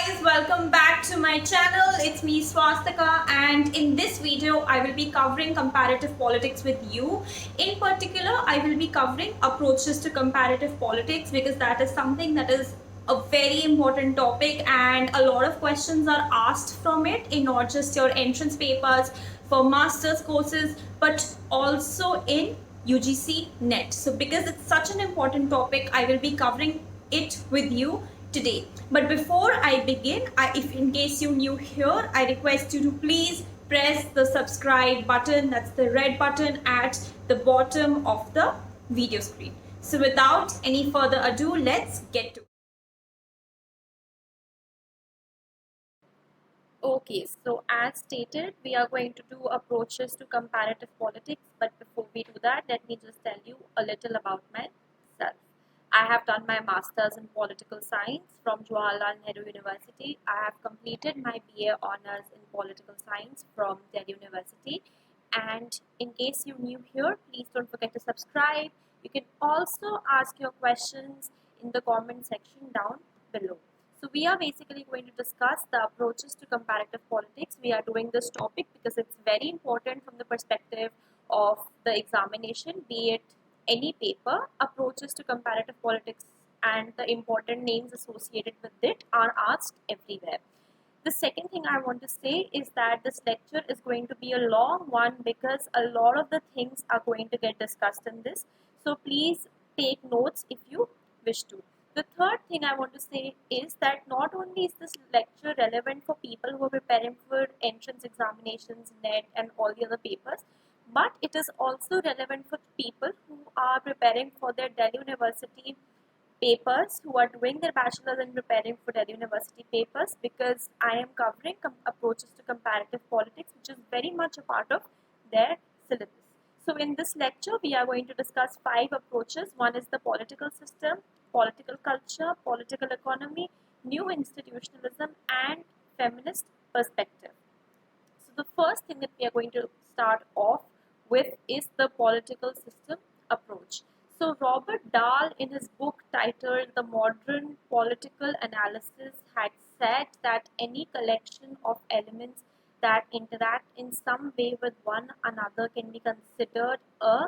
guys, welcome back to my channel. It's me Swastika, and in this video I will be covering comparative politics with you. In particular, I will be covering approaches to comparative politics because that is something that is a very important topic and a lot of questions are asked from it in not just your entrance papers for master's courses but also in UGC NET. So because it's such an important topic, I will be covering it with you today. But before I begin, if in case you're new here, I request you to please press the subscribe button, that's the red button at the bottom of the video screen. So without any further ado, let's get to it. Okay, so as stated, we are going to do approaches to comparative politics. But before we do that, let me just tell you a little about myself. I have done my master's in political science from Jawaharlal Nehru University. I have completed my BA honors in political science from Delhi University. And in case you're new here, please don't forget to subscribe. You can also ask your questions in the comment section down below. So we are basically going to discuss the approaches to comparative politics. We are doing this topic because it's very important from the perspective of the examination, be it any paper. Approaches to comparative politics and the important names associated with it are asked everywhere. The second thing I want to say is that this lecture is going to be a long one because a lot of the things are going to get discussed in this. So please take notes if you wish to. The third thing I want to say is that not only is this lecture relevant for people who are preparing for entrance examinations, NET and all the other papers, but it is also relevant for people who are preparing for their Delhi University papers, who are doing their bachelor's and preparing for Delhi University papers, because I am covering approaches to comparative politics, which is very much a part of their syllabus. So in this lecture, we are going to discuss 5 approaches. One is the political system, political culture, political economy, new institutionalism, and feminist perspective. So the first thing that we are going to start off with is the political system approach. So Robert Dahl, in his book titled The Modern Political Analysis, had said that any collection of elements that interact in some way with one another can be considered a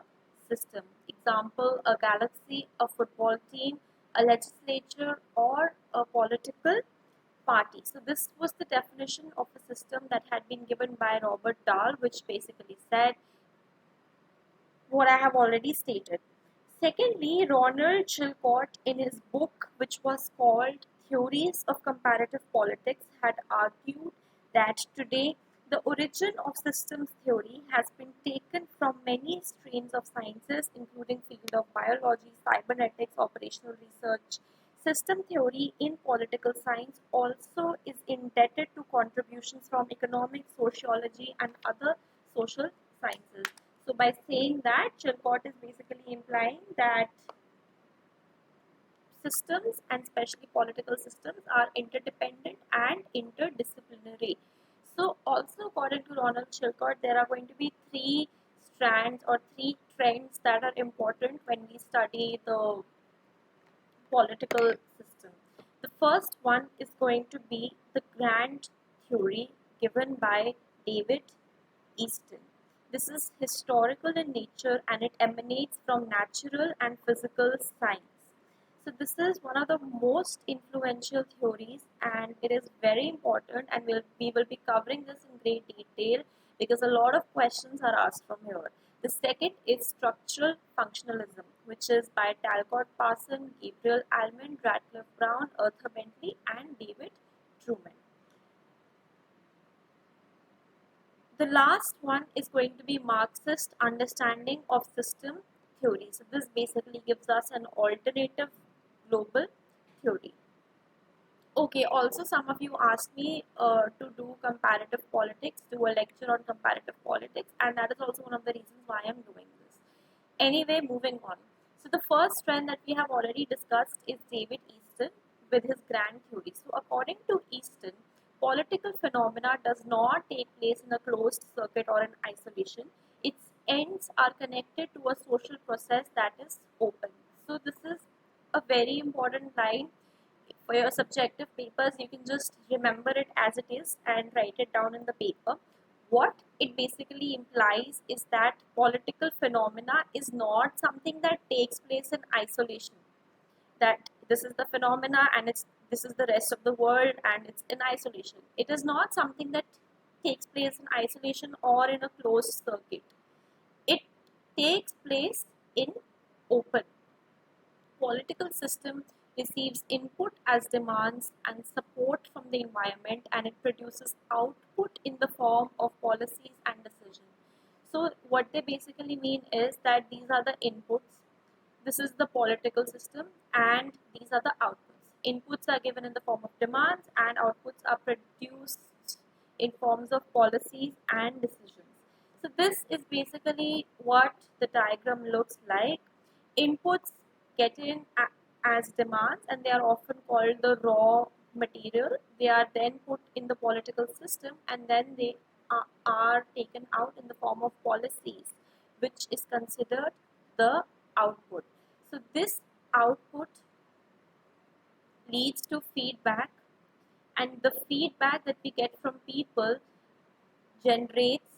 system. Example, a galaxy, a football team, a legislature, or a political party. So this was the definition of a system that had been given by Robert Dahl, which basically said what I have already stated. Secondly, Ronald Chilcott, in his book, which was called Theories of Comparative Politics, had argued that today the origin of systems theory has been taken from many streams of sciences, including field of biology, cybernetics, operational research. System theory in political science also is indebted to contributions from economics, sociology, and other social sciences. So by saying that, Chilcott is basically implying that systems, and especially political systems, are interdependent and interdisciplinary. So also according to Ronald Chilcott, there are going to be 3 strands or 3 trends that are important when we study the political system. The first one is going to be the grand theory given by David Easton. This is historical in nature and it emanates from natural and physical science. So this is one of the most influential theories and it is very important, and we will be covering this in great detail because a lot of questions are asked from here. The second is structural functionalism, which is by Talcott Parson, Gabriel Almond, Radcliffe Brown, Arthur Bentley, and David Truman. The last one is going to be Marxist understanding of system theory. So this basically gives us an alternative global theory. Okay, also some of you asked me to do comparative politics, do a lecture on comparative politics, and that is also one of the reasons why I'm doing this. Anyway, moving on. So the first trend that we have already discussed is David Easton with his grand theory. So according to Easton, political phenomena does not take place in a closed circuit or in isolation. Its ends are connected to a social process that is open. So this is a very important line For your subjective papers, you can just remember it as it is and write it down in the paper. What it basically implies is that political phenomena is not something that takes place in isolation. That this is the phenomena and this is the rest of the world and it's in isolation. It is not something that takes place in isolation or in a closed circuit. It takes place in open. Political system receives input as demands and support from the environment, and it produces output in the form of policies and decisions. So what they basically mean is that these are the inputs, this is the political system, and these are the outputs. Inputs are given in the form of demands and outputs are produced in forms of policies and decisions. So this is basically what the diagram looks like. Inputs get in as demands and they are often called the raw material. They are then put in the political system and then they are taken out in the form of policies, which is considered the output. So this output leads to feedback, and the feedback that we get from people generates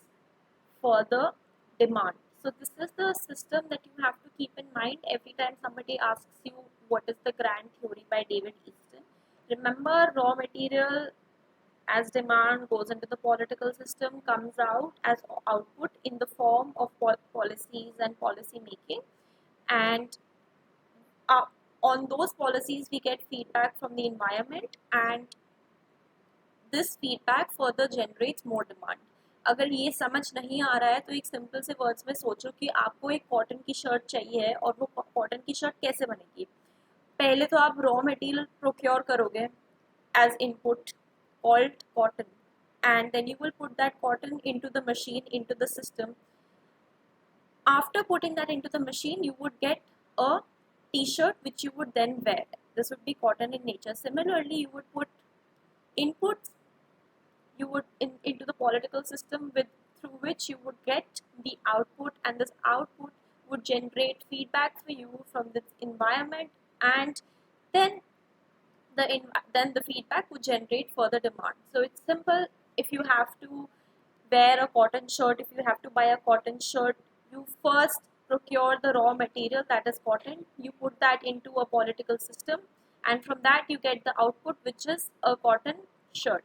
further demand. So this is the system that you have to keep in mind every time somebody asks you what is the grand theory by David Easton. Remember, raw material as demand goes into the political system, comes out as output in the form of policies and policy making, and on those policies we get feedback from the environment, and this feedback further generates more demand. अगर ये समझ नहीं आ रहा है तो एक simple से words में सोचो कि आपको एक कॉटन की शर्ट चाहिए है और वो कॉटन की शर्ट कैसे बनेगी. पहले तो आप रॉ मटेरियल प्रोक्योर करोगे as input called cotton, and then you will put that cotton into the machine, into the system. After putting that into the machine, you would get a t-shirt which you would then wear. This would be cotton in nature. Similarly, you would put inputs into the political system through which you would get the output, and this output would generate feedback for you from this environment, and then the feedback would generate further demand. So it's simple. If you have to wear a cotton shirt, if you have to buy a cotton shirt, you first procure the raw material, that is cotton, you put that into a political system, and from that you get the output, which is a cotton shirt.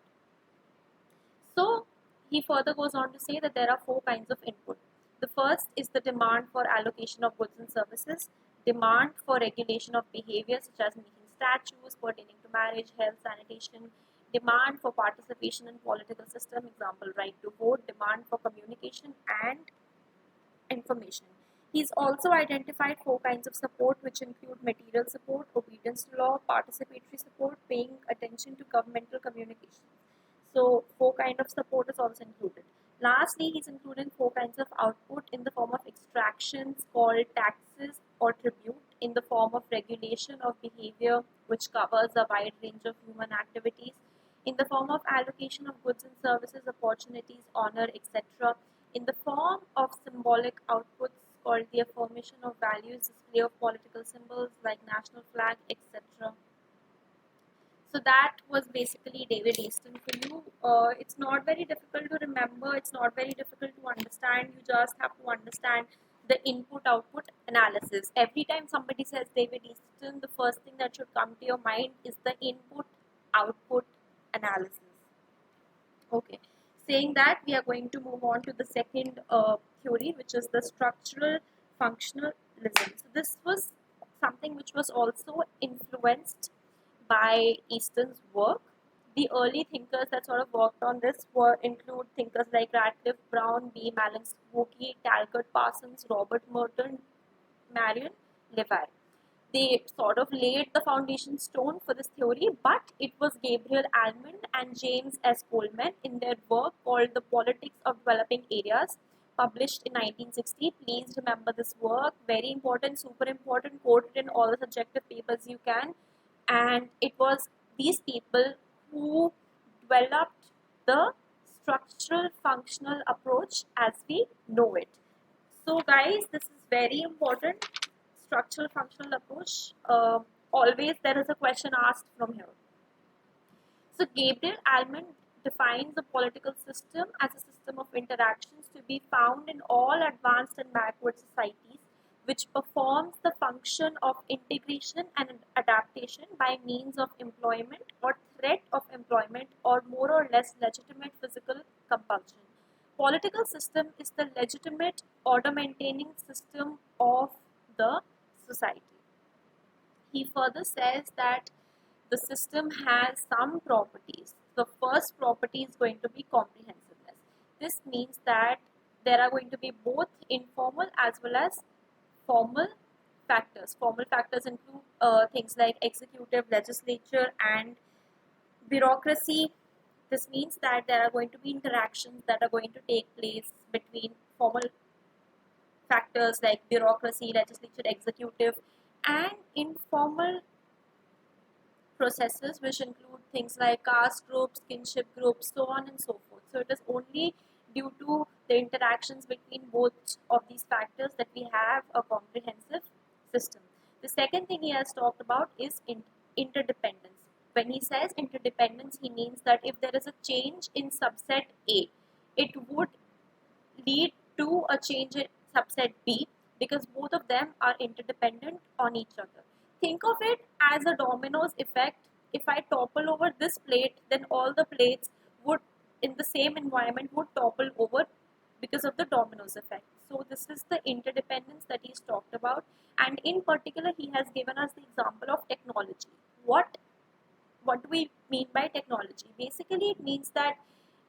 So he further goes on to say that there are 4 kinds of input. The first is the demand for allocation of goods and services, demand for regulation of behavior such as making statutes pertaining to marriage, health, sanitation, demand for participation in political system, example right to vote, demand for communication and information. He's also identified 4 kinds of support, which include material support, obedience to law, participatory support, paying attention to governmental communication. So 4 kinds of support is also included. Lastly, he's including 4 kinds of output in the form of extractions called taxes or tribute, in the form of regulation of behavior, which covers a wide range of human activities, in the form of allocation of goods and services, opportunities, honor, etc., in the form of symbolic outputs called the affirmation of values, display of political symbols like national flag, etc. So that was basically David Easton for you. It's not very difficult to remember, it's not very difficult to understand. You just have to understand the input-output analysis. Every time somebody says David Easton, the first thing that should come to your mind is the input-output analysis. Okay. Saying that, we are going to move on to the second theory, which is the structural functionalism. So this was something which was also influenced by Easton's work. The early thinkers that sort of worked on this include thinkers like Radcliffe Brown, B. Malinowski, Talcott Parsons, Robert Merton, Marion Levy. They sort of laid the foundation stone for this theory, but it was Gabriel Almond and James S. Coleman in their work called The Politics of Developing Areas, published in 1960. Please remember this work, very important, super important, quoted in all the subjective papers you can. And it was these people who developed the structural functional approach as we know it. So guys, this is very important, structural functional approach. always there is a question asked from here. So Gabriel Almond defines a political system as a system of interactions to be found in all advanced and backward societies, which performs the function of integration and adaptation by means of employment or threat of employment or more or less legitimate physical compulsion. Political system is the legitimate order maintaining system of the society. He further says that the system has some properties. The first property is going to be comprehensiveness. This means that there are going to be both informal as well as formal factors. Formal factors include things like executive, legislature, and bureaucracy. This means that there are going to be interactions that are going to take place between formal factors like bureaucracy, legislature, executive, and informal processes, which include things like caste groups, kinship groups, so on and so forth. So it is only due to the interactions between both of these factors that we have a comprehensive system. The second thing he has talked about is interdependence. When he says interdependence, he means that if there is a change in subset A, it would lead to a change in subset B because both of them are interdependent on each other. Think of it as a dominoes effect. If I topple over this plate, then all the plates would in the same environment would topple over because of the dominoes effect. So this is the interdependence that he's talked about, and in particular he has given us the example of technology. What do we mean by technology? Basically it means that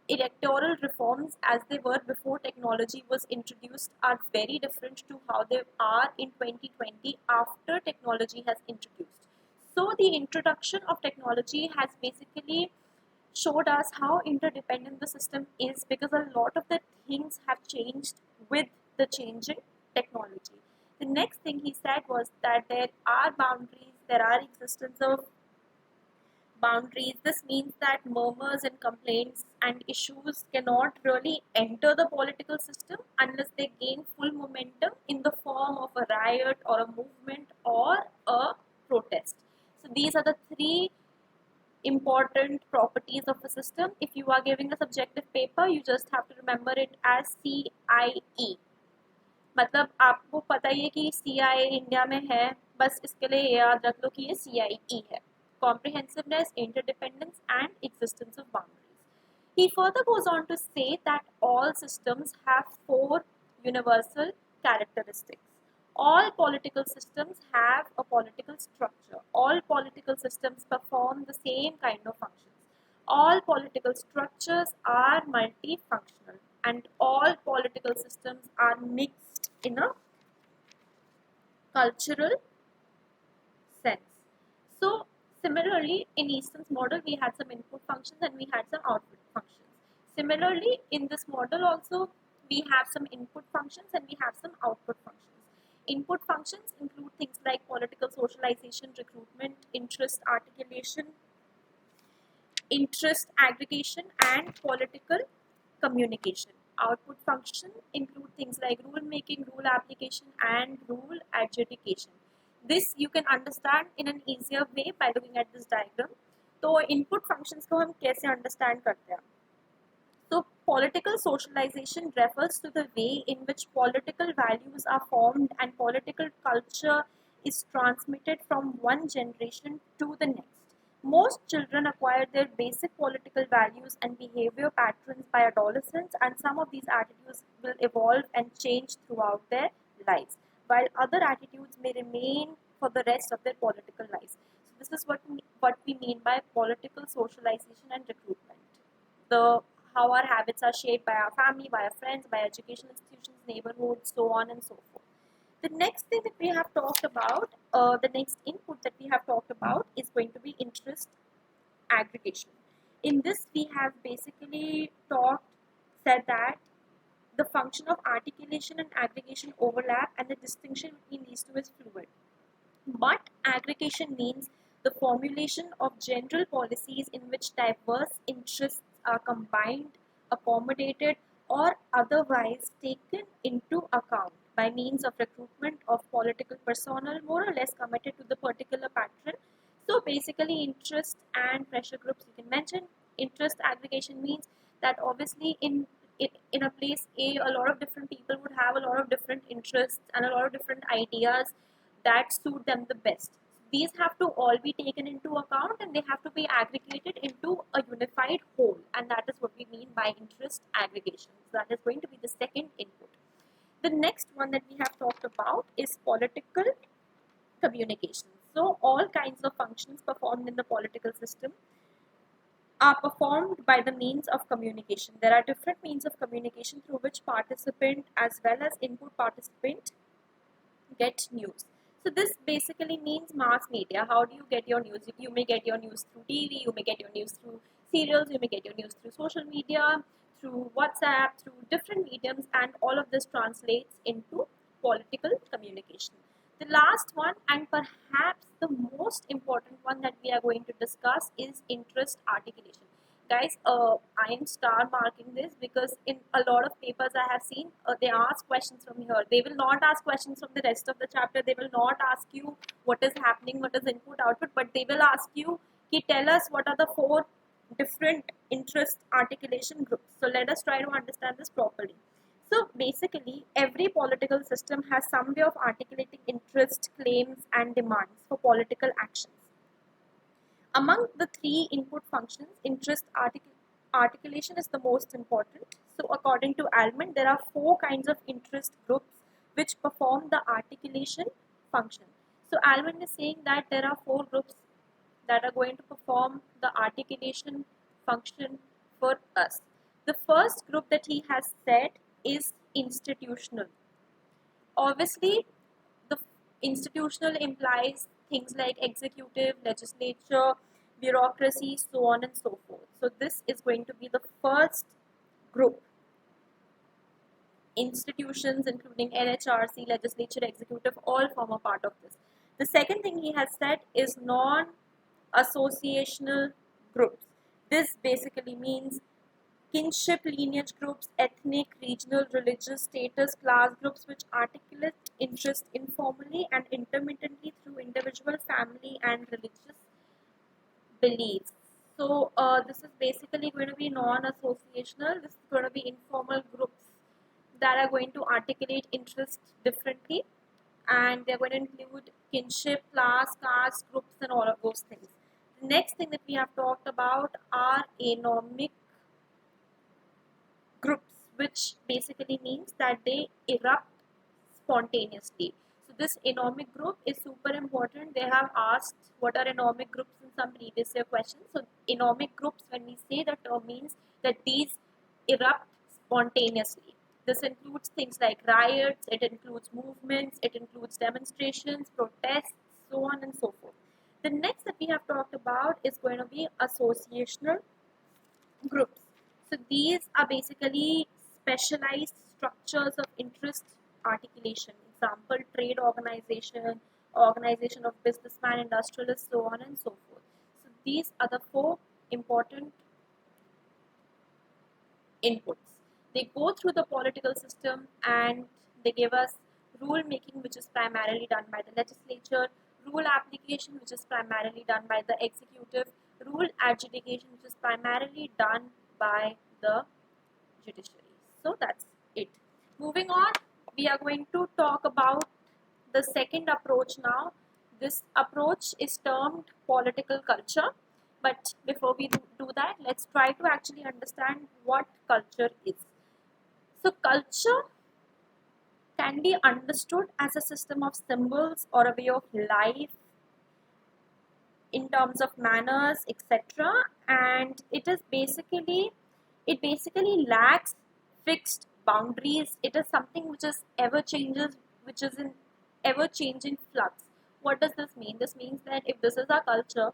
electoral reforms as they were before technology was introduced are very different to how they are in 2020 after technology has introduced. So the introduction of technology has basically showed us how interdependent the system is because a lot of the things have changed with the changing technology. The next thing he said was that there are boundaries, there are existence of boundaries. This means that murmurs and complaints and issues cannot really enter the political system unless they gain full momentum in the form of a riot or a movement or a protest. So these are the three important properties of a system. If you are giving a subjective paper, you just have to remember it as CIE. मतलब आपको पता ही है कि CIA India में है, बस इसके लिए याद रख लो कि ये CIE है. Comprehensiveness, interdependence, and existence of boundaries. He further goes on to say that all systems have four universal characteristics. All political systems have a political structure. All political systems perform the same kind of functions. All political structures are multifunctional, and all political systems are mixed in a cultural sense. So similarly, in Easton's model, we had some input functions and we had some output functions. Similarly, in this model also, we have some input functions and we have some output functions. Input functions include things like political socialization, recruitment, interest articulation, interest aggregation, and political communication. Output functions include things like rule making, rule application, and rule adjudication. This you can understand in an easier way by looking at this diagram. तो input functions को हम कैसे understand करते हैं? So political socialization refers to the way in which political values are formed and political culture is transmitted from one generation to the next. Most children acquire their basic political values and behavior patterns by adolescence, and some of these attitudes will evolve and change throughout their lives, while other attitudes may remain for the rest of their political lives. So this is what we mean by political socialization and recruitment. How our habits are shaped by our family, by our friends, by educational institutions, neighborhoods, so on and so forth. The next thing that we have talked about, the next input that we have talked about is going to be interest aggregation. In this, we have basically said that the function of articulation and aggregation overlap and the distinction between these two is fluid. But aggregation means the formulation of general policies in which diverse interests are combined, accommodated, or otherwise taken into account by means of recruitment of political personnel more or less committed to the particular patron. So basically interest and pressure groups you can mention. Interest aggregation means that obviously in a place a lot of different people would have a lot of different interests and a lot of different ideas that suit them the best. These have to all be taken into account and they have to be aggregated into a unified whole, and that is what we mean by interest aggregation. So that is going to be the second input. The next one that we have talked about is political communication. So all kinds of functions performed in the political system are performed by the means of communication. There are different means of communication through which participant as well as input participant get news. So this basically means mass media. How do you get your news? You may get your news through TV, you may get your news through serials, you may get your news through social media, through WhatsApp, through different mediums, and all of this translates into political communication. The last one, and perhaps the most important one that we are going to discuss, is interest articulation. Guys, I am star marking this because in a lot of papers I have seen, they ask questions from here. They will not ask questions from the rest of the chapter. They will not ask you what is happening, what is input output, but they will ask you, tell us what are the four different interest articulation groups. So let us try to understand this properly. So basically, every political system has some way of articulating interest, claims, and demands for political actions. Among the three input functions, interest articulation is the most important. So according to Almond, there are four kinds of interest groups which perform the articulation function. So Almond is saying that there are four groups that are going to perform the articulation function for us. The first group that he has said is institutional. Obviously, the institutional implies things like executive, legislature, bureaucracy, so on and so forth. So this is going to be the first group. Institutions including NHRC, legislature, executive, all form a part of this. The second thing he has said is non-associational groups. This basically means kinship lineage groups, ethnic, regional, religious, status, class groups which articulate interest informally and intermittently through individual, family, and religious beliefs. So this is basically going to be non-associational. This is going to be informal groups that are going to articulate interest differently, and they're going to include kinship, class, caste, groups, and all of those things. The next thing that we have talked about are anomic groups, which basically means that they erupt spontaneously. So this anomic group is super important. They have asked what are anomic groups in some previous year questions. So anomic groups, when we say the term, means that these erupt spontaneously. This includes things like riots, it includes movements, it includes demonstrations, protests, so on and so forth. The next that we have talked about is going to be associational groups. So these are basically specialized structures of interest articulation. Example, trade organization, organization of businessman, industrialists, so on and so forth. So these are the four important inputs. They go through the political system and they give us rule making, which is primarily done by the legislature, rule application, which is primarily done by the executive, rule adjudication, which is primarily done by the judiciary. So that's it. Moving on, we are going to talk about the second approach now. This approach is termed political culture. But before we do that, let's try to actually understand what culture is. So culture can be understood as a system of symbols or a way of life in terms of manners, etc. And it basically lacks fixed boundaries. It is something which is ever changes, which is in ever changing flux. What does this mean? This means that if this is our culture,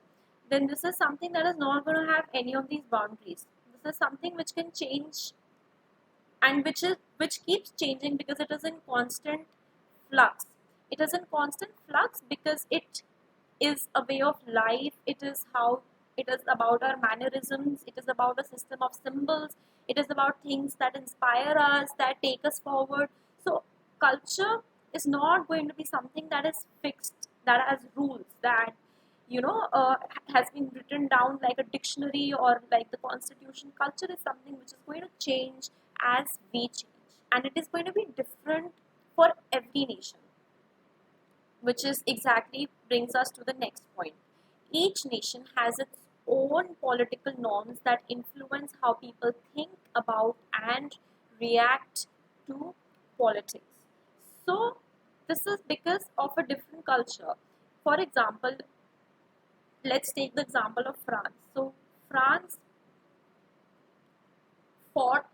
then this is something that is not going to have any of these boundaries. This is something which can change and which keeps changing because it is in constant flux. It is in constant flux because it is a way of life. It is about our mannerisms. It is about a system of symbols. It is about things that inspire us, that take us forward. So culture is not going to be something that is fixed, that has rules, that has been written down like a dictionary or like the constitution. Culture is something which is going to change as we change, and it is going to be different for every nation, which is exactly brings us to the next point. Each nation has its own political norms that influence how people think about and react to politics. So, this is because of a different culture. For example, let's take the example of France. So, France fought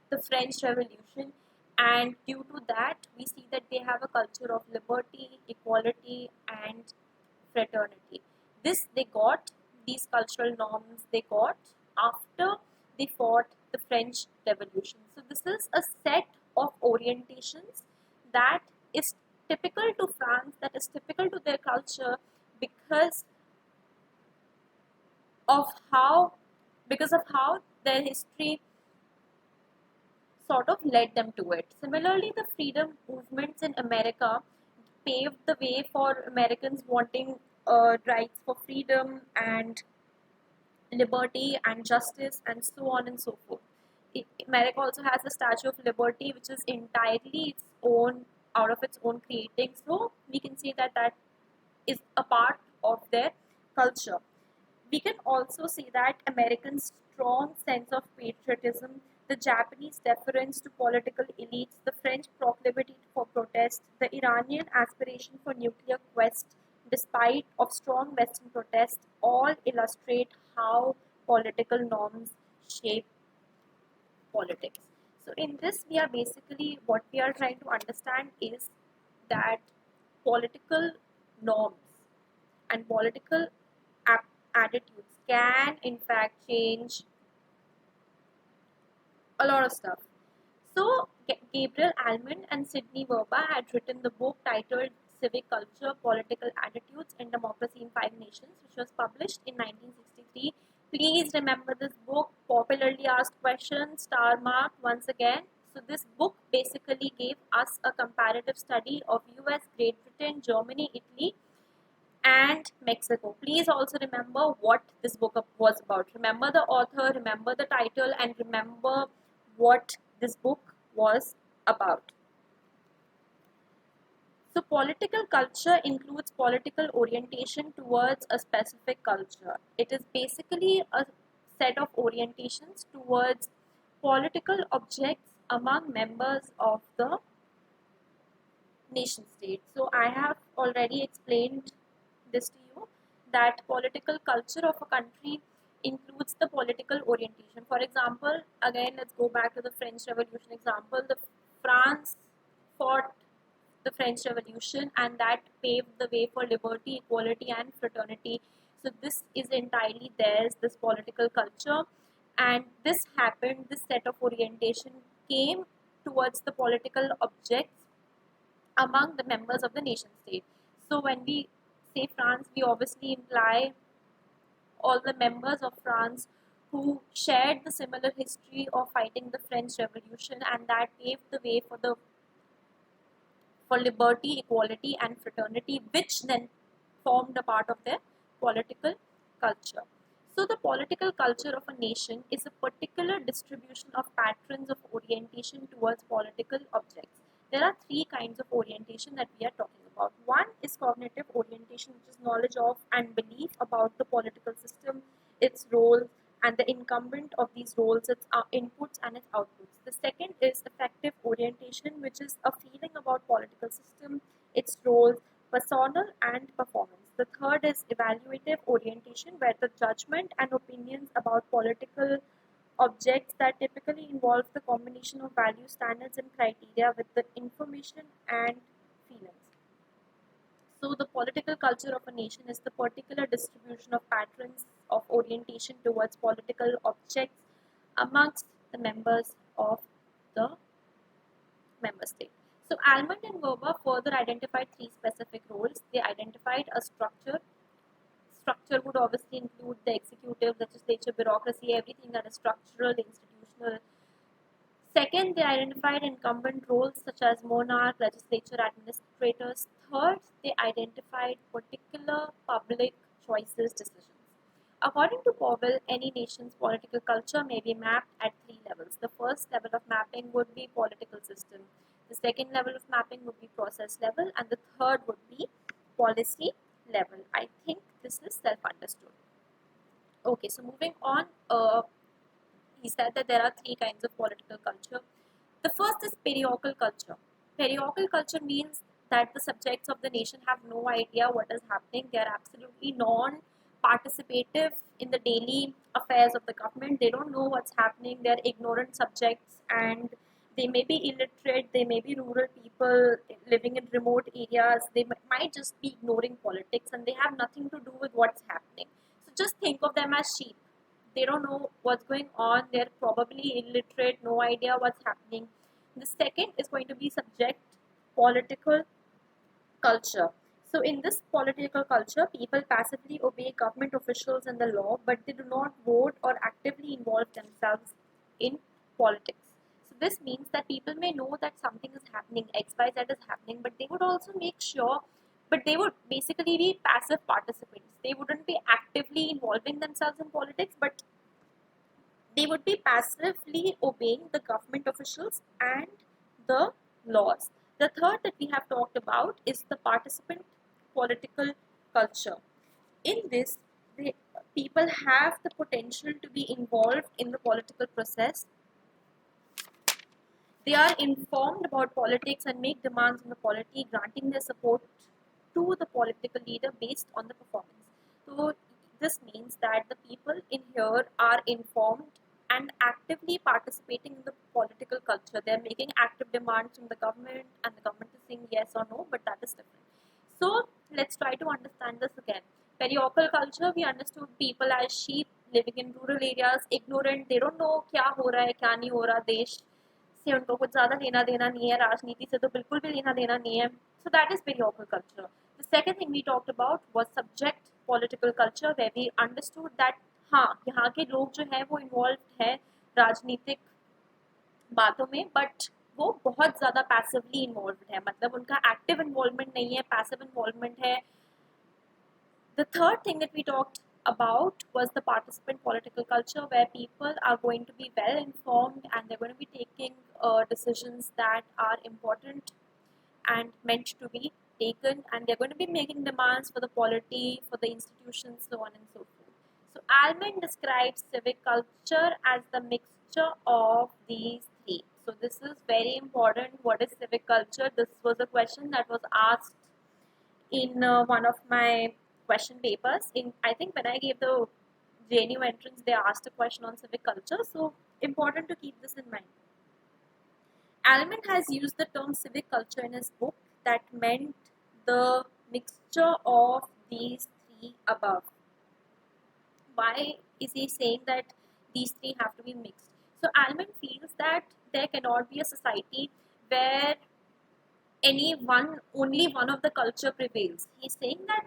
the French Revolution, and due to that, we see that they have a culture of liberty, equality, and fraternity. This they got, these cultural norms they got after they fought the French Revolution. So, this is a set of orientations that is typical to France, that is typical to their culture because of how their history sort of led them to it. Similarly, the freedom movements in America paved the way for Americans wanting rights for freedom and liberty and justice and so on and so forth. America also has the Statue of Liberty, which is entirely its own, out of its own creating. So we can say that that is a part of their culture. We can also see that Americans' strong sense of patriotism, the Japanese deference to political elites, the French proclivity for protest, the Iranian aspiration for nuclear quest, despite of strong Western protest, all illustrate how political norms shape politics. So in this, we are basically what we are trying to understand is that political norms and political attitudes can in fact change a lot of stuff. So Gabriel Almond and Sidney Verba had written the book titled Civic Culture, Political Attitudes and Democracy in Five Nations, which was published in 1963. Please remember this book, popularly asked question, star mark once again. So this book basically gave us a comparative study of US, Great Britain, Germany, Italy, and Mexico. Please also remember what this book was about. Remember the author, remember the title, and remember what this book was about. So, political culture includes political orientation towards a specific culture. It is basically a set of orientations towards political objects among members of the nation state. So, I have already explained this to you, that political culture of a country includes the political orientation. For example, again, let's go back to the French Revolution example. The France fought the French Revolution, and that paved the way for liberty, equality, and fraternity. So this is entirely theirs, this political culture, and this happened. This set of orientation came towards the political objects among the members of the nation state. So when we say France, we obviously imply all the members of France who shared the similar history of fighting the French Revolution, and that paved the way for liberty, equality, and fraternity, which then formed a part of their political culture. So, the political culture of a nation is a particular distribution of patterns of orientation towards political objects. There are three kinds of orientation that we are talking about. One is cognitive orientation, which is knowledge of and belief about the political system, its role, and the incumbent of these roles, its inputs and its outputs. The second is affective orientation, which is a feeling about political system, its roles, personal and performance. The third is evaluative orientation, where the judgment and opinions about political objects that typically involve the combination of value standards and criteria with the information and feelings. So, the political culture of a nation is the particular distribution of patterns of orientation towards political objects amongst the members of the member state. So, Almond and Verba further identified three specific roles. They identified a structure. Structure would obviously include the executive, legislature, bureaucracy, everything that is structural, institutional. Second, they identified incumbent roles such as monarch, legislature, administrators. Third, they identified particular public choices decisions. According to Powell, any nation's political culture may be mapped at three levels. The first level of mapping would be political system. The second level of mapping would be process level, and the third would be policy level. I think this is self-understood. Okay, so moving on, he said that there are three kinds of political culture. The first is parochial culture. Parochial culture means that the subjects of the nation have no idea what is happening. They are absolutely non participative in the daily affairs of the government. They don't know what's happening. They are ignorant subjects, and they may be illiterate. They may be rural people living in remote areas. They might just be ignoring politics, and they have nothing to do with what's happening. So just think of them as sheep. They don't know what's going on. They're probably illiterate, no idea what's happening. The second is going to be subject political culture. So in this political culture, people passively obey government officials and the law, but they do not vote or actively involve themselves in politics. So this means that people may know that something is happening, XYZ is happening, but they would also make sure, but they would basically be passive participants. They wouldn't be actively involving themselves in politics, but they would be passively obeying the government officials and the laws. The third that we have talked about is the participant political culture. In this, the people have the potential to be involved in the political process. They are informed about politics and make demands on the polity, granting their support to the political leader based on the performance. So this means that the people in here are informed and actively participating in the political culture. They are making active demands from the government, and the government is saying yes or no, but that is different. So let's try to understand this again. Parochial culture, we understood people as sheep living in rural areas, ignorant, they don't know क्या हो रहा है क्या नहीं हो रहा देश से उनको कुछ ज़्यादा लेना देना नहीं है राजनीति से तो बिल्कुल भी लेना देना नहीं है. So that is parochial culture. The second thing we talked about was subject political culture, where we understood that हाँ यहाँ के लोग जो है वो involved है राजनीतिक बातों में, बट वो बहुत ज़्यादा पैसिवली इन्वॉल्व है, मतलब उनका एक्टिव इन्वॉल्वमेंट नहीं है, पैसिव इन्वॉल्वमेंट है. The third thing that we talked about was the participant political culture, where people are going to be well informed and they're going to be taking decisions that are important and meant to be taken, and they're going to be making demands for the polity, for the institutions, so on and so forth. So Almond describes civic culture as the mixture of these three. So this is very important. What is civic culture? This was a question that was asked in one of my question papers. In I think when I gave the JNU entrance, they asked a question on civic culture. So important to keep this in mind. Almond has used the term civic culture in his book that meant the mixture of these three above. Why is he saying that these three have to be mixed? So Almond feels that there cannot be a society where only one of the culture prevails. He's saying that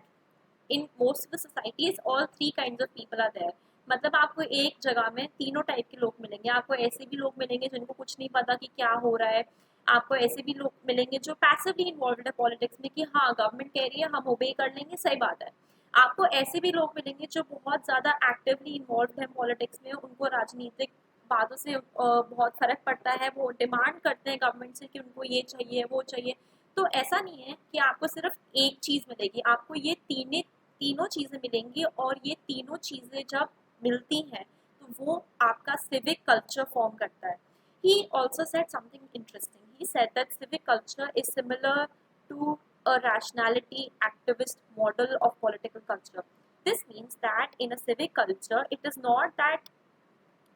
in most of the societies all three kinds of people are there. मतलब आपको एक जगह में तीनों type के लोग मिलेंगे. आपको ऐसे भी लोग मिलेंगे जिनको कुछ नहीं पता कि क्या हो रहा है. आपको ऐसे भी लोग मिलेंगे जो पैसिवली इन्वॉल्व है पॉलिटिक्स में कि हाँ गवर्नमेंट कह रही है हम ओबे कर लेंगे, सही बात है. आपको ऐसे भी लोग मिलेंगे जो बहुत ज़्यादा एक्टिवली इन्वॉल्व है पॉलिटिक्स में, उनको राजनीतिक बातों से बहुत फ़र्क पड़ता है, वो डिमांड करते हैं गवर्नमेंट से कि उनको ये चाहिए वो चाहिए. तो ऐसा नहीं है कि आपको सिर्फ एक चीज़ मिलेगी, आपको ये तीनों चीज़ें मिलेंगी, और ये तीनों चीज़ें जब मिलती हैं तो वो आपका civic culture फॉर्म करता है. He also said something interesting. He said that civic culture is similar to a rationality activist model of political culture. This means that in a civic culture, it is not that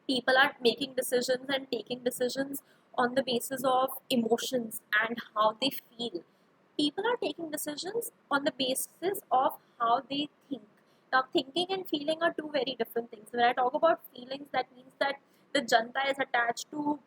people are making decisions and taking decisions on the basis of emotions and how they feel. People are taking decisions on the basis of how they think. Now, thinking and feeling are two very different things. When I talk about feelings, that means that the janta is attached to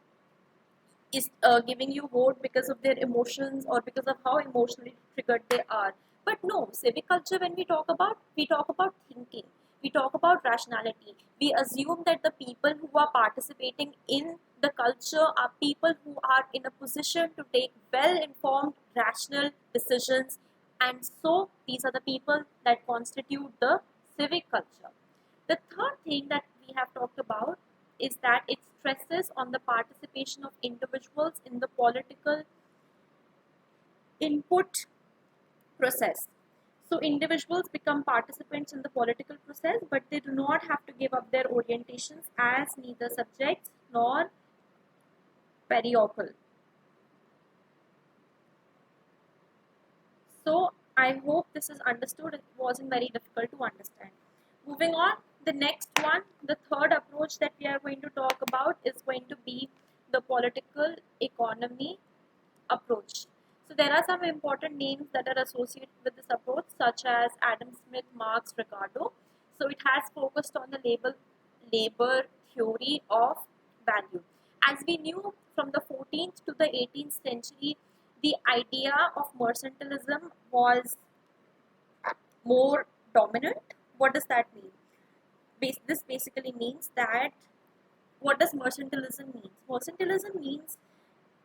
is giving you vote because of their emotions or because of how emotionally triggered they are. But no, civic culture, when we talk about thinking, we talk about rationality. We assume that the people who are participating in the culture are people who are in a position to take well-informed, rational decisions, and so these are the people that constitute the civic culture. The third thing that we have talked about is that it stresses on the participation of individuals in the political input process. So individuals become participants in the political process, but they do not have to give up their orientations as neither subjects nor parochial. So I hope this is understood. It wasn't very difficult to understand. Moving on, the next one, the third approach that we are going to talk about is going to be the political economy approach. So there are some important names that are associated with this approach, such as Adam Smith, Marx, Ricardo. So it has focused on the labor theory of value. As we knew from the 14th to the 18th century, the idea of mercantilism was more dominant. What does that mean? This basically means that, what does mercantilism mean? Mercantilism means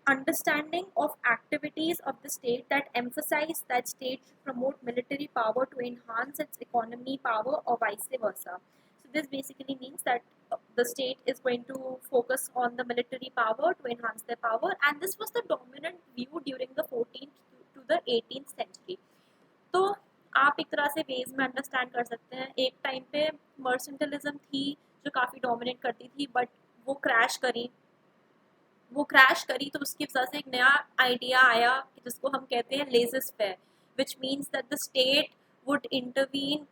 understanding of activities of the state that emphasize that state should promote military power to enhance its economy power or vice versa. So this basically means that the state is going to focus on the military power to enhance their power, and this was the dominant view during the 14th to the 18th century. तो आप एक तरह से veg में understand कर सकते हैं, एक टाइम पे मर्सेंटलिज्म थी जो काफ़ी डोमिनेट करती थी, बट वो क्रैश करी तो उसकी वजह से एक नया आइडिया आया जिसको हम कहते हैं laser fair, which means that the state would intervene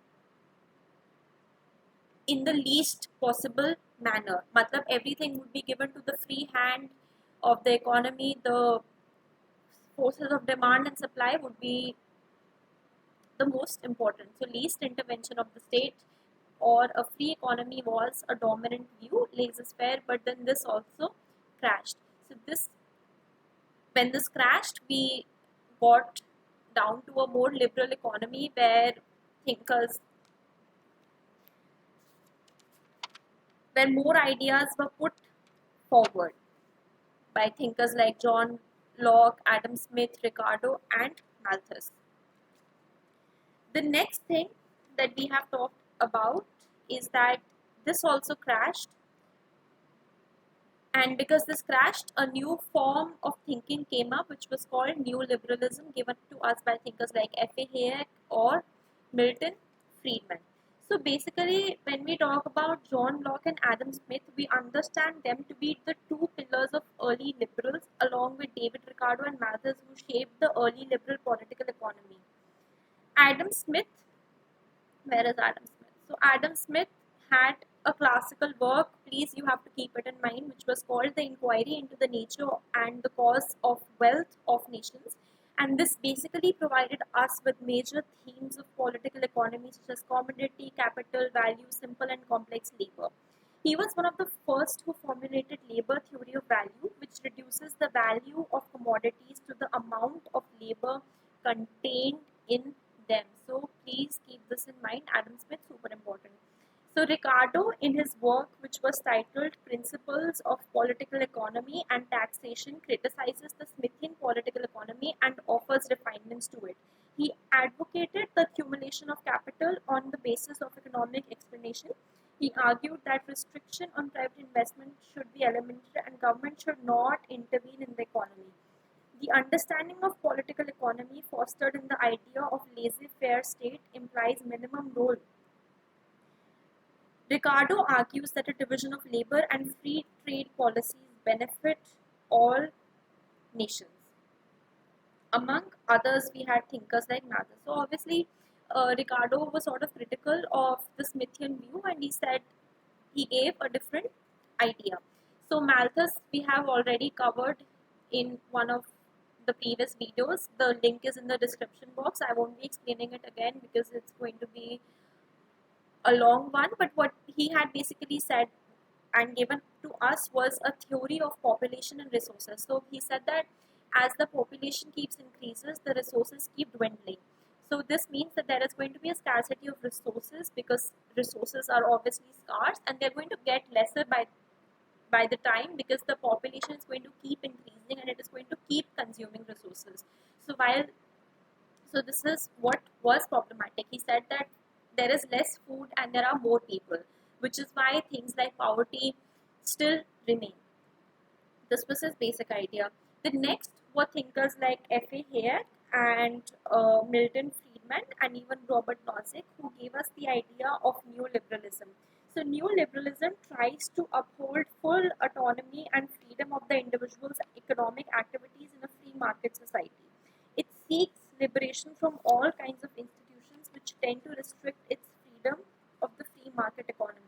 in the least possible manner. मतलब everything would be given to the free hand of the economy. The forces of demand and supply would be the most important. So least intervention of the state or a free economy was a dominant view, laissez-faire, but then this also crashed. So when this crashed, we got down to a more liberal economy where more ideas were put forward by thinkers like John Locke, Adam Smith, Ricardo, and Malthus. The next thing that we have talked about is that this also crashed, and because this crashed, a new form of thinking came up which was called neoliberalism, given to us by thinkers like F.A. Hayek or Milton Friedman. So basically, when we talk about John Locke and Adam Smith, we understand them to be the two pillars of early liberals, along with David Ricardo and Malthus, who shaped the early liberal political economy. Adam Smith, where is Adam Smith? So Adam Smith had a classical work, please you have to keep it in mind, which was called The Inquiry into the Nature and the Cause of Wealth of Nations. And this basically provided us with major themes of political economy such as commodity, capital, value, simple and complex labor. He was one of the first who formulated labor theory of value, which reduces the value of commodities to the amount of labor contained in them. So please keep this in mind. Adam Smith, super important. So Ricardo, in his work which was titled Principles of Political Economy and Taxation, criticizes the Smithian political economy and offers refinements to it. He advocated the accumulation of capital on the basis of economic explanation. He argued that restriction on private investment should be eliminated and government should not intervene in the economy. The understanding of political economy fostered in the idea of laissez-faire state implies minimum role. Ricardo argues that a division of labor and free trade policies benefit all nations. Among others, we had thinkers like Malthus. So obviously, Ricardo was sort of critical of the Smithian view, and he said he gave a different idea. So Malthus we have already covered in one of the previous videos. The link is in the description box. I won't be explaining it again because it's going to be a long one, but what he had basically said and given to us was a theory of population and resources. So he said that as the population keeps increases, the resources keep dwindling. So this means that there is going to be a scarcity of resources because resources are obviously scarce and they're going to get lesser by by the time, because the population is going to keep increasing and it is going to keep consuming resources. So while so this is what was problematic. He said that there is less food and there are more people, which is why things like poverty still remain. This was his basic idea. The next were thinkers like F.A. Hayek and Milton Friedman and even Robert Nozick, who gave us the idea of neoliberalism. So, neoliberalism tries to uphold full autonomy and freedom of the individual's economic activities in a free market society. It seeks liberation from all kinds of institutions which tend to restrict its freedom of the free market economy.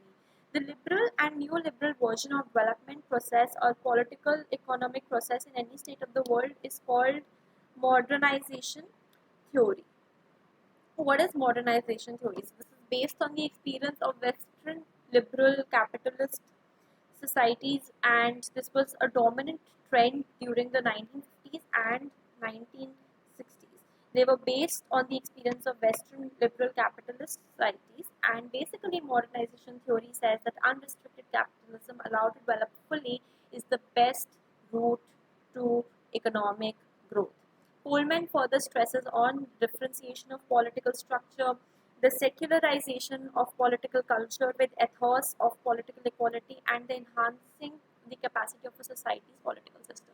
The liberal and neoliberal version of development process or political economic process in any state of the world is called modernization theory. What is modernization theory? So this is based on the experience of Western liberal capitalist societies, and this was a dominant trend during the 1950s and 1960s. They were based on the experience of Western liberal capitalist societies, and basically modernization theory says that unrestricted capitalism allowed to develop fully is the best route to economic growth. Coleman further stresses on differentiation of political structure, the secularization of political culture with ethos of political equality, and the enhancing the capacity of a society's political system.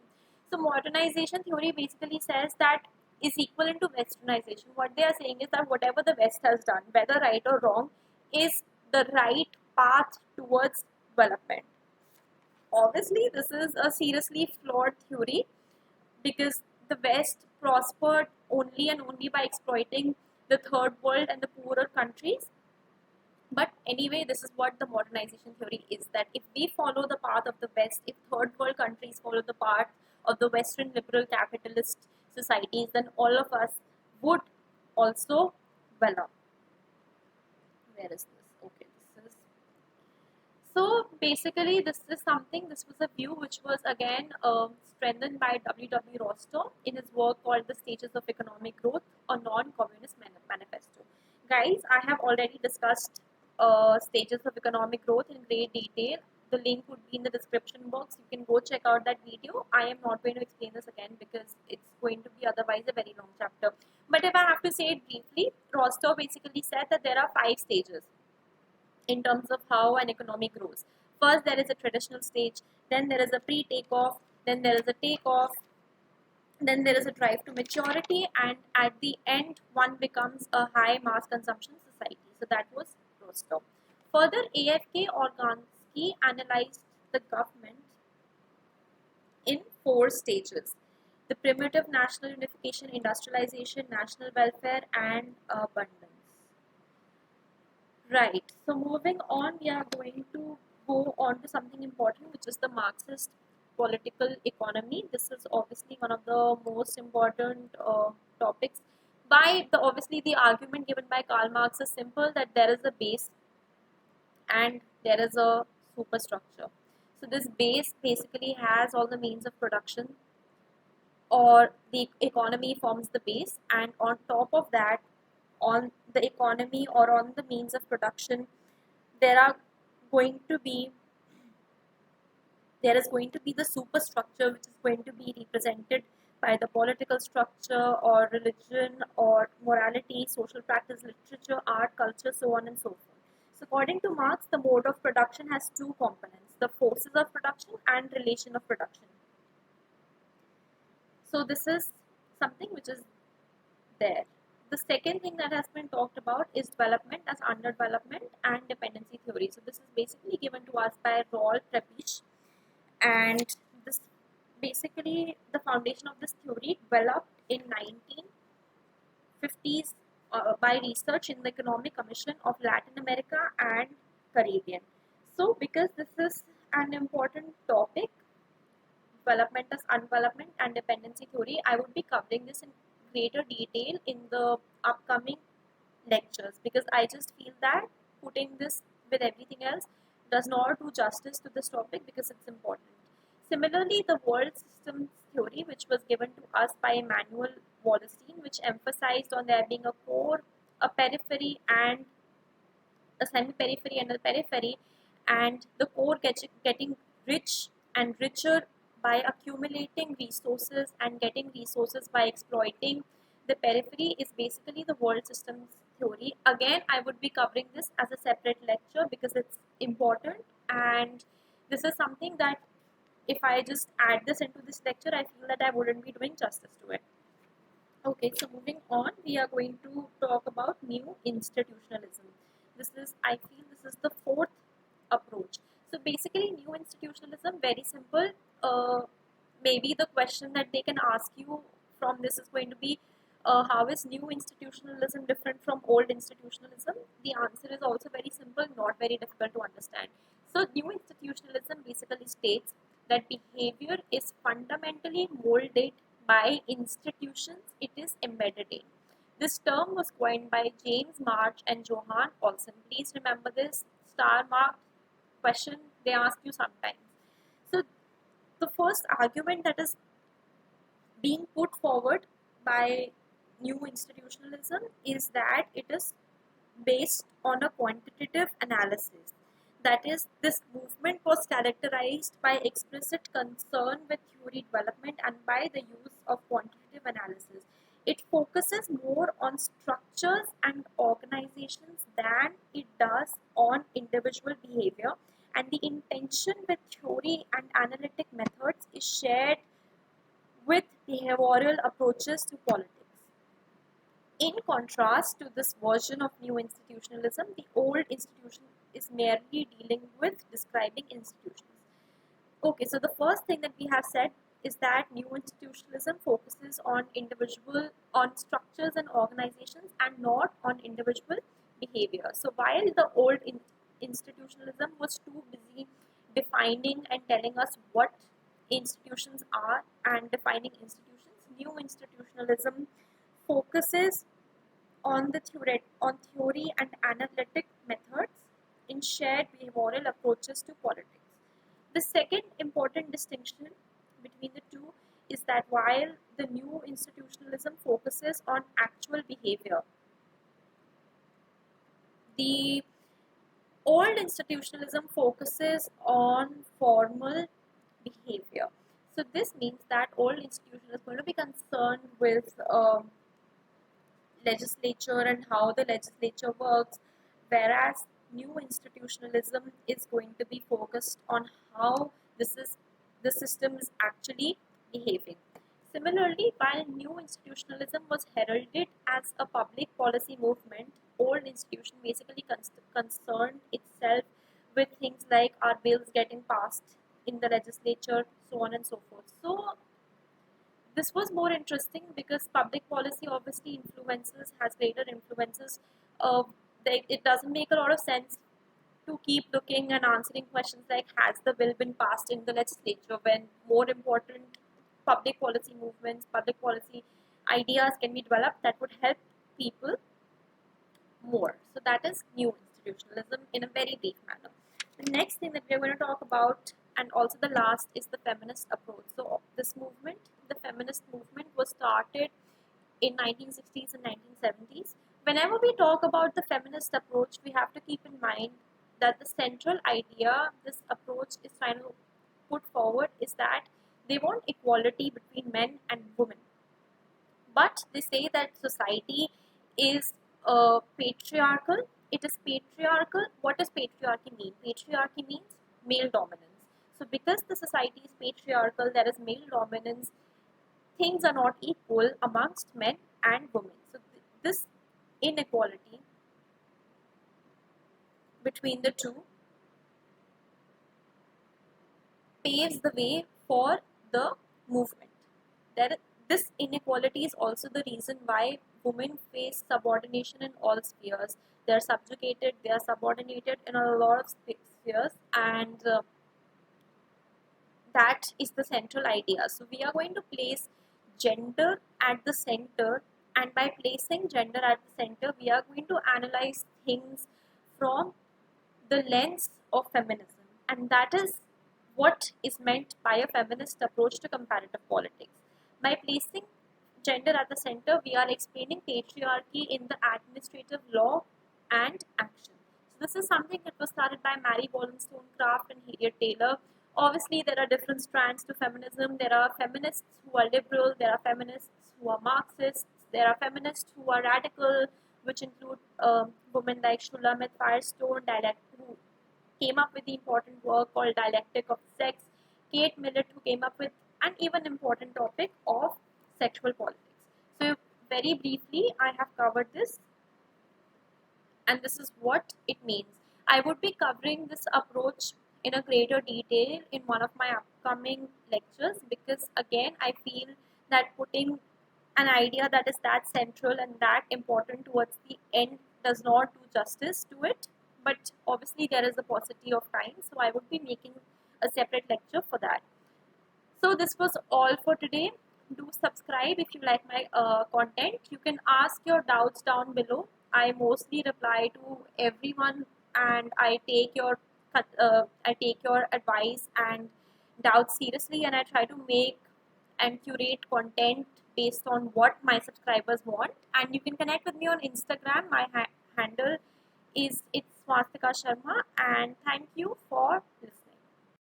So modernization theory basically says that is equivalent to westernization. What they are saying is that whatever the West has done, whether right or wrong, is the right path towards development. Obviously, this is a seriously flawed theory because the West prospered only and only by exploiting the third world and the poorer countries. But anyway, this is what the modernization theory is, that if we follow the path of the West, if third world countries follow the path of the Western liberal capitalist societies, then all of us would also develop. Where is this? Okay, this is. So basically, this is something, this was a view which was again strengthened by W.W. Rostow in his work called The Stages of Economic Growth, a Non-Communist Manifesto. Guys, I have already discussed stages of economic growth in great detail. The link would be in the description box. You can go check out that video. I am not going to explain this again because it's going to be otherwise a very long chapter. But if I have to say it briefly, Rostow basically said that there are 5 stages in terms of how an economy grows. First, there is a traditional stage, then there is a pre-takeoff, then there is a takeoff, then there is a drive to maturity, and at the end, one becomes a high mass consumption society. So that was Rostow. Further, AFK Organsky analyzed the government in 4 stages: the primitive national unification, industrialization, national welfare, and abundance. Right. So moving on, we are going to go on to something important, which is the Marxist political economy. This is obviously one of the most important topics. By the obviously the argument given by Karl Marx is simple, that there is a base and there is a superstructure. So this base basically has all the means of production, or the economy forms the base, and on top of that, on the economy or on the means of production, there are going to be there is going to be the superstructure, which is going to be represented by the political structure or religion or morality, social practice, literature, art, culture, so on and so forth. So according to Marx, the mode of production has 2 components: the forces of production and relation of production. So this is something which is there. The second thing that has been talked about is development as underdevelopment and dependency theory. So this is basically given to us by Raoul Prebisch, and this basically the foundation of this theory developed in 1950s by research in the Economic Commission of Latin America and Caribbean. So because this is an important topic, development as undevelopment and dependency theory, I would be covering this in greater detail in the upcoming lectures, because I just feel that putting this with everything else does not do justice to this topic because it's important. Similarly, the world systems theory, which was given to us by Emmanuel Wallerstein, which emphasized on there being a core, a periphery, and a semi-periphery and a periphery, and the core getting rich and richer by accumulating resources and getting resources by exploiting the periphery is basically the world systems theory. Again, I would be covering this as a separate lecture because it's important, and this is something that if I just add this into this lecture, I feel that I wouldn't be doing justice to it. Okay, so moving on, we are going to talk about new institutionalism. I feel this is the fourth approach. So basically, new institutionalism, very simple. Maybe the question that they can ask you from this is going to be, how is new institutionalism different from old institutionalism? The answer is also very simple, not very difficult to understand. So new institutionalism basically states that behavior is fundamentally molded by institutions it is embedded in. This term was coined by James March and Johan Olson. Please remember this star marked question they ask you sometimes. So the first argument that is being put forward by new institutionalism is that it is based on a quantitative analysis. That is, this movement was characterized by explicit concern with theory development and by the use of quantitative analysis. It focuses more on structures and organizations than it does on individual behavior, and the intention with theory and analytic methods is shared with behavioral approaches to politics. In contrast to this version of new institutionalism, the old institution is merely dealing with describing institutions. Okay, so the first thing that we have said is that new institutionalism focuses on structures and organizations and not on individual behavior. So while the old institutionalism was too busy defining and telling us what institutions are and defining institutions, new institutionalism focuses on theory and analytic methods in shared behavioral approaches to politics. The second important distinction between the two is that while the new institutionalism focuses on actual behavior, the old institutionalism focuses on formal behavior. So this means that old institution is going to be concerned with legislature and how the legislature works, whereas new institutionalism is going to be focused on how the system is actually behaving. Similarly, while new institutionalism was heralded as a public policy movement, old institution basically concerned itself with things like are bills getting passed in the legislature, so on and so forth. So this was more interesting because public policy obviously has greater influences. It doesn't make a lot of sense to keep looking and answering questions like has the bill been passed in the legislature when more important public policy movements, public policy ideas can be developed that would help people more. So that is new institutionalism in a very brief manner. The next thing that we're going to talk about, and also the last, is the feminist approach. So this movement, the feminist movement, was started in 1960s and 1970s. Whenever we talk about the feminist approach, we have to keep in mind that the central idea this approach is trying to put forward is that they want equality between men and women. But they say that society is patriarchal. It is patriarchal. What does patriarchy mean? Patriarchy means male dominance. So because the society is patriarchal, there is male dominance, things are not equal amongst men and women. So this inequality between the two paves the way for the movement. This inequality is also the reason why women face subordination in all spheres. They are subjugated, they are subordinated in a lot of spheres, and that is the central idea. So we are going to place gender at the center, and by placing gender at the center, we are going to analyze things from the lens of feminism, and that is what is meant by a feminist approach to comparative politics. By placing gender at the center, we are explaining patriarchy in the administrative law and action. So this is something that was started by Mary Wollstonecraft and Harriet Taylor Obviously, there are different strands to feminism. There are feminists who are liberal, there are feminists who are Marxists, there are feminists who are radical, which include women like Shulamit Firestone, who came up with the important work called Dialectic of Sex, Kate Millett, who came up with an even important topic of sexual politics. So, very briefly, I have covered this, and this is what it means. I would be covering this approach in a greater detail in one of my upcoming lectures, because again I feel that putting an idea that is that central and that important towards the end does not do justice to it. But obviously there is a paucity of time, so I would be making a separate lecture for that. So this was all for today. Do subscribe if you like my content. You can ask your doubts down below. I mostly reply to everyone, and I take your advice and doubts seriously, and I try to make and curate content based on what my subscribers want. And you can connect with me on Instagram. My handle is it's Swastika Sharma, and thank you for listening.